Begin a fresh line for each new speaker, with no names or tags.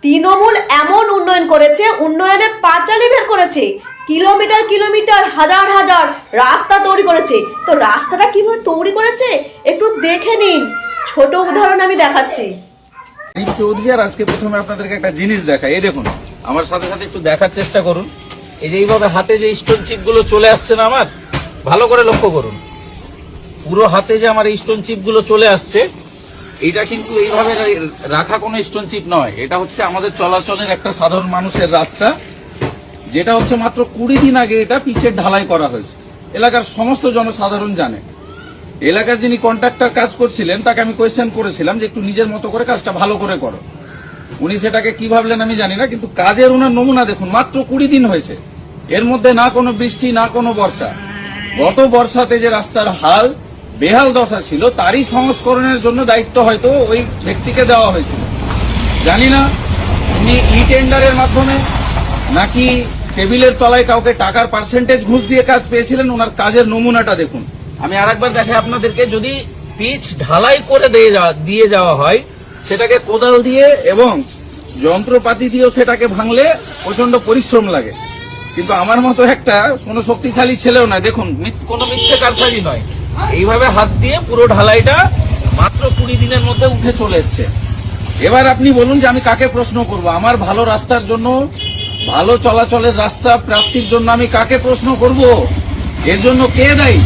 তৃণমূল এমন উন্নয়ন করেছে, উন্নয়নের পাঁচালি বের করেছে, কিলোমিটার কিলোমিটার হাজার হাজার রাস্তা তৈরি করেছে। তো রাস্তাটা কিভাবে তৈরি করেছে একটু দেখে নিন, ছোট উদাহরণ আমি দেখাচ্ছি।
এই চৌধুরী আর আজকে প্রথমে আপনাদেরকে একটা জিনিস দেখাই। এই দেখুন, আমার সাথে সাথে একটু দেখার চেষ্টা করুন। এই যে এইভাবে হাতে যে স্টোন চিপ গুলো চলে আসছে না, আমার ভালো করে লক্ষ্য করুন। পুরো হাতে যে আমার এই স্টোন চিপ গুলো চলে আসছে, এটা কিন্তু এইভাবে রাখা কোনো স্টোন চিপ নয়। এটা হচ্ছে আমাদের চলাচলের একটা সাধারণ মানুষের রাস্তা, যেটা হচ্ছে মাত্র 20 দিন আগে এটা পিচের ঢালাই করা হয়েছে। এলাকার সমস্ত জনসাধারণ জানে। এলাকার যিনি কন্ট্রাক্টর কাজ করছিলেন তাকে আমি কোয়েশ্চেন করেছিলাম যে একটু নিজের মতো করে কাজটা ভালো করে করো। উনি সেটাকে কি ভাবলেন আমি জানি না, কিন্তু কাজের ওনার নমুনা দেখুন, মাত্র 20 দিন হয়েছে। এর মধ্যে না কোনো বৃষ্টি না কোনো বর্ষা। গত বর্ষাতে যে রাস্তার হাল বেহাল দশা ছিল, তারই সংস্করণের জন্য দায়িত্ব হয়তো ওই ব্যক্তিকে দেওয়া হয়েছিল। জানি না উনি ই টেন্ডারের মাধ্যমে নাকি টেবিলের তলায় কাউকে টাকার পার্সেন্টেজ ঘুষ দিয়ে কাজ পেয়েছিলেন। ওনার কাজের নমুনাটা দেখুন। আমি আরেকবার দেখাই আপনাদেরকে। যদি পিচ ঢালাই করে দিয়ে যাওয়া হয়, সেটাকে কোদাল দিয়ে এবং যন্ত্রপাতি দিয়েও সেটাকে ভাঙলে প্রচন্ড পরিশ্রম লাগে। কিন্তু আমার মতো একটা কোনো শক্তিশালী ছেলেও নয়, দেখুন কোনো মিথ্যে কারসাজি নয়, এইভাবে হাত দিয়ে পুরো ঢালাইটা মাত্র 20 দিনের মধ্যে উঠে চলে এসছে। এবার আপনি বলুন যে আমি কাকে প্রশ্ন করব? আমার ভালো রাস্তার জন্য, ভালো চলাচলের রাস্তা প্রাপ্তির জন্য আমি কাকে প্রশ্ন করব? এর জন্য কে দায়ী?